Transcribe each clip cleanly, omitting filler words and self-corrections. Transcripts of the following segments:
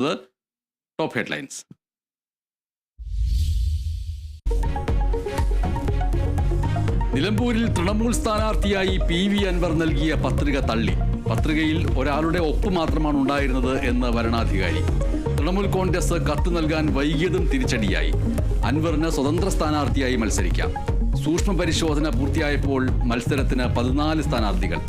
Top headlines. നിലമ്പൂരിൽ തൃണമൂൽ സ്ഥാനാർത്ഥിയായി PV Anwar നൽകിയ പത്രിക തള്ളി. പത്രികയിൽ ഒരാളുടെ ഒപ്പ് മാത്രമാണ് ഉണ്ടായിരുന്നത് എന്ന് വരണാധികാരി. തൃണമൂൽ കോൺഗ്രസ് കത്ത് നൽകാൻ വൈകിയതും തിരിച്ചടിയായി. അൻവറിന് സ്വതന്ത്ര സ്ഥാനാർത്ഥിയായി മത്സരിക്കാം. സൂക്ഷ്മ പരിശോധന പൂർത്തിയായപ്പോൾ മത്സരത്തിന് 14 സ്ഥാനാർത്ഥികൾ.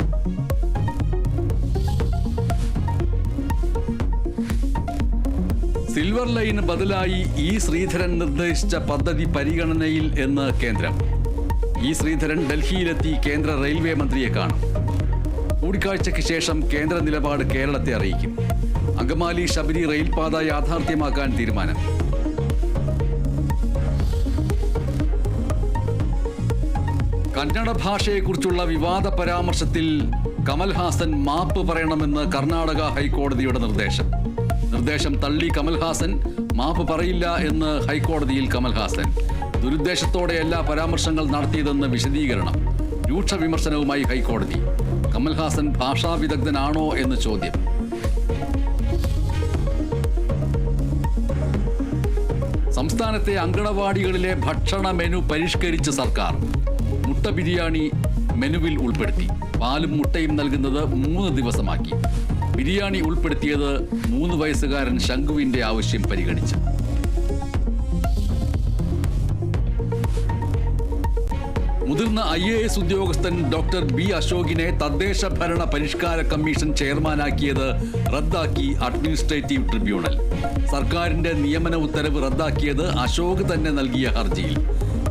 സിൽവർ ലൈന് ബദലായി ശ്രീധരൻ നിർദ്ദേശിച്ച പദ്ധതി പരിഗണനയിൽ എന്ന് കേന്ദ്രം. ശ്രീധരൻ ഡൽഹിയിലെത്തി കേന്ദ്ര റെയിൽവേ മന്ത്രിയെ കാണും. കൂടിക്കാഴ്ചയ്ക്ക് ശേഷം കേന്ദ്ര നിലപാട് കേരളത്തെ അറിയിക്കും. അങ്കമാലി ശബരി റെയിൽപാത യാഥാർത്ഥ്യമാക്കാൻ തീരുമാനം. കന്നഡ ഭാഷയെക്കുറിച്ചുള്ള വിവാദ പരാമർശത്തിൽ കമൽഹാസൻ മാപ്പ് പറയണമെന്ന് കർണാടക ഹൈക്കോടതിയുടെ നിർദ്ദേശം തള്ളി കമൽഹാസൻ. മാപ്പ് പറയില്ല എന്ന് ഹൈക്കോടതിയിൽ കമൽഹാസൻ. ദുരുദ്ദേശത്തോടെയല്ല പരാമർശങ്ങൾ നടത്തിയതെന്ന് വിശദീകരണം. രൂക്ഷ വിമർശനവുമായി ഹൈക്കോടതി. കമൽഹാസൻ ഭാഷാ വിദഗ്ധനാണോ എന്ന് ചോദ്യം. സംസ്ഥാനത്തെ അങ്കണവാടികളിലെ ഭക്ഷണ മെനു പരിഷ്കരിച്ച സർക്കാർ. മുട്ട ബിരിയാണി മെനുവിൽ ഉൾപ്പെടുത്തി. പാലും മുട്ടയും നൽകുന്നത് 3 ദിവസമാക്കി. ബിരിയാണി ഉൾപ്പെടുത്തിയത് 3 വയസ്സുകാരൻ ശംഖുവിന്റെ ആവശ്യം പരിഗണിച്ച്. മുതിർന്ന IAS ഉദ്യോഗസ്ഥൻ ഡോക്ടർ B അശോകിനെ തദ്ദേശ ഭരണ പരിഷ്കാര കമ്മീഷൻ ചെയർമാനാക്കിയത് റദ്ദാക്കി അഡ്മിനിസ്ട്രേറ്റീവ് ട്രിബ്യൂണൽ. സർക്കാരിന്റെ നിയമന ഉത്തരവ് റദ്ദാക്കിയത് അശോക് തന്നെ നൽകിയ ഹർജിയിൽ.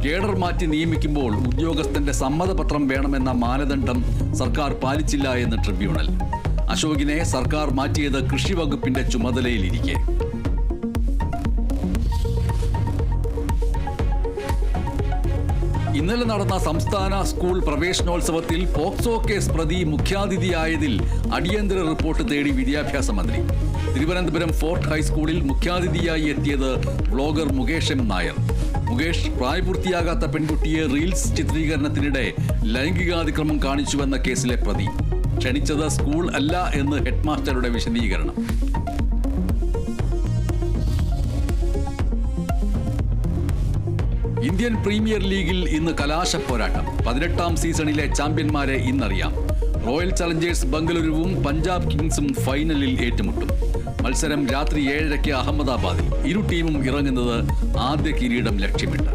കേഡർ മാറ്റി നിയമിക്കുമ്പോൾ ഉദ്യോഗസ്ഥന്റെ സമ്മതപത്രം വേണമെന്ന മാനദണ്ഡം സർക്കാർ പാലിച്ചില്ല എന്ന് ട്രിബ്യൂണൽ. അശോകിനെ സർക്കാർ മാറ്റിയത് കൃഷി വകുപ്പിന്റെ ചുമതലയിലിരിക്കെ. ഇന്നലെ നടന്ന സംസ്ഥാന സ്കൂൾ പ്രവേശനോത്സവത്തിൽ പോക്സോ കേസ് പ്രതി മുഖ്യാതിഥിയായതിൽ അടിയന്തര റിപ്പോർട്ട് തേടി വിദ്യാഭ്യാസ മന്ത്രി. തിരുവനന്തപുരം ഫോർട്ട് ഹൈസ്കൂളിൽ മുഖ്യാതിഥിയായി എത്തിയത് ബ്ലോഗർ മുകേഷ് M. നായർ. മുകേഷ് പ്രായപൂർത്തിയാകാത്ത പെൺകുട്ടിയെ റീൽസ് ചിത്രീകരണത്തിനിടെ ലൈംഗികാതിക്രമം കാണിച്ചുവെന്ന കേസിലെ പ്രതി. ക്ഷണിച്ചത് സ്കൂൾ അല്ല എന്ന് ഹെഡ്മാസ്റ്ററുടെ വിശദീകരണം. ഇന്ത്യൻ പ്രീമിയർ ലീഗിൽ ഇന്ന് കലാശ പോരാട്ടം. 18ാം സീസണിലെ ചാമ്പ്യന്മാരെ ഇന്നറിയാം. റോയൽ ചലഞ്ചേഴ്സ് ബംഗളൂരുവും പഞ്ചാബ് കിങ്സും ഫൈനലിൽ ഏറ്റുമുട്ടും. മത്സരം രാത്രി 7:30 അഹമ്മദാബാദിൽ. ഇരു ടീമും ഇറങ്ങുന്നത് ആദ്യ കിരീടം ലക്ഷ്യമിട്ട്.